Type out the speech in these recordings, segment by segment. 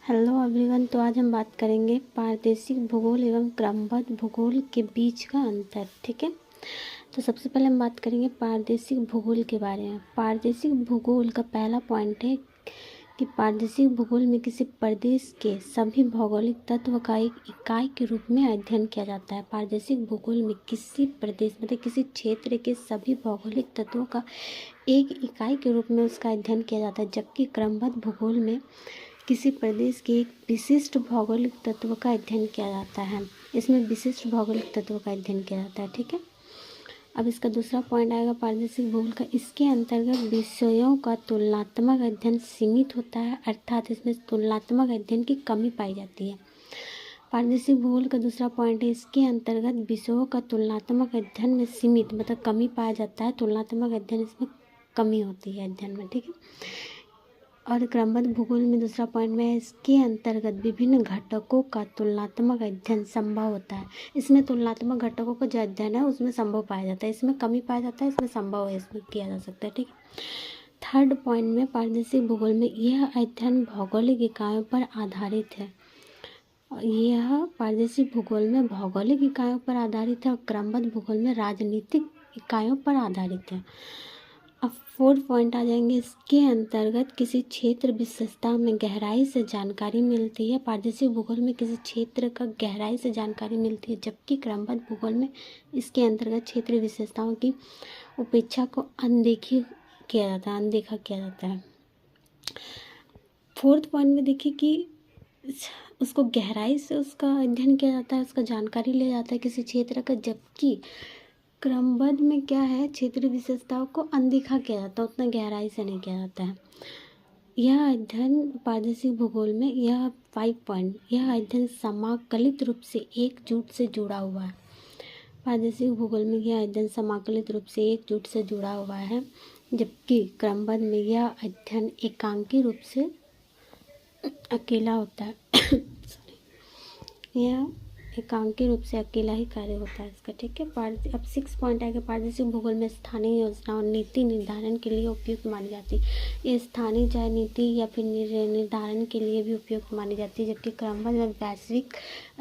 Hello everyone. तो आज हम बात करेंगे पारदेशिक भूगोल एवं क्रमबद्ध भूगोल के बीच का अंतर। ठीक है, तो सबसे पहले हम बात करेंगे पारदेशिक भूगोल के बारे में। पारदेशिक भूगोल का पहला पॉइंट है कि पारदेशिक भूगोल में किसी प्रदेश के सभी भौगोलिक तत्व का एक इकाई के रूप में अध्ययन किया जाता है। पारदेशिक भूगोल में किसी प्रदेश मतलब किसी क्षेत्र के सभी भौगोलिक तत्वों का एक इकाई के रूप में उसका अध्ययन किया जाता है, जबकि क्रमबद्ध भूगोल में किसी प्रदेश के एक विशिष्ट भौगोलिक तत्व का अध्ययन किया जाता है। इसमें विशिष्ट भौगोलिक तत्व का अध्ययन किया जाता है। ठीक है, अब इसका दूसरा पॉइंट आएगा पारदेशिक भूगोल का। इसके अंतर्गत विषयों का तुलनात्मक अध्ययन सीमित होता है, अर्थात इसमें तुलनात्मक अध्ययन की कमी पाई जाती है। पारदेशिक भूगोल का दूसरा पॉइंट है, इसके अंतर्गत विषयों का तुलनात्मक अध्ययन में सीमित मतलब कमी पाया जाता है। तुलनात्मक अध्ययन इसमें कमी होती है अध्ययन में। ठीक है, और क्रमबद्ध भूगोल में दूसरा पॉइंट में इसके अंतर्गत विभिन्न घटकों का तुलनात्मक अध्ययन संभव होता है। इसमें तुलनात्मक घटकों का जो अध्ययन है उसमें संभव पाया जाता है, इसमें कमी पाया जाता है, इसमें संभव है, इसमें किया जा सकता है। ठीक है, थर्ड पॉइंट में पारदेशिक भूगोल में यह अध्ययन भौगोलिक इकाइयों पर आधारित है। यह पारदेशिक भूगोल में भौगोलिक इकाइयों पर आधारित है और क्रमबद्ध भूगोल में राजनीतिक इकाइयों पर आधारित है। अब फोर्थ पॉइंट आ जाएंगे, इसके अंतर्गत किसी क्षेत्र विशेषता में गहराई से जानकारी मिलती है। पारदेशिक भूगोल में किसी क्षेत्र का गहराई से जानकारी मिलती है, जबकि क्रमबद्ध भूगोल में इसके अंतर्गत क्षेत्रीय विशेषताओं की उपेक्षा को अनदेखा किया जाता है। फोर्थ पॉइंट में देखिए कि उसको गहराई से उसका अध्ययन किया जाता है, उसका जानकारी लिया जाता है किसी क्षेत्र का, जबकि क्रमबद्ध में क्या है, क्षेत्रीय विशेषताओं को अनदेखा किया जाता है, उतना गहराई से नहीं किया जाता है। यह अध्ययन पारदेशिक भूगोल में यह 5 पॉइंट, यह अध्ययन समाकलित रूप से एकजुट से जुड़ा हुआ है। पारदेशिक भूगोल में यह अध्ययन समाकलित रूप से एकजुट से जुड़ा हुआ है, जबकि क्रमबद्ध में यह अध्ययन एकांकी रूप से अकेला होता है। यह एकांकी रूप से अकेला ही कार्य होता है इसका। ठीक है, अब 6 पॉइंट आएगा, पारदेशिक भूगोल में स्थानीय योजनाओं नीति निर्धारण के लिए उपयुक्त मानी जाती है। ये स्थानीय चाहे नीति या फिर निर्धारण के लिए भी उपयुक्त मानी जाती है, जबकि क्रमबद्ध में वैश्विक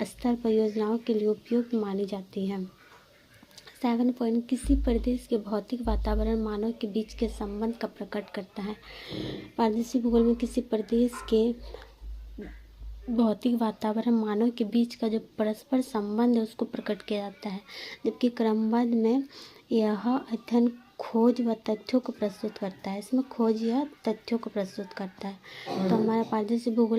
स्तर पर योजनाओं के लिए उपयुक्त मानी जाती है। 7 पॉइंट, किसी प्रदेश के भौतिक वातावरण मानव के बीच के संबंध का प्रकट करता है। पारदेशिक भूगोल में किसी प्रदेश के भौतिक वातावरण मानव के बीच का जो परस्पर संबंध है उसको प्रकट किया जाता है, जबकि क्रमबद्ध में यह अध्ययन खोज व तथ्यों को प्रस्तुत करता है। इसमें खोज या तथ्यों को प्रस्तुत करता है। तो हमारा पारदेशिक भूगोल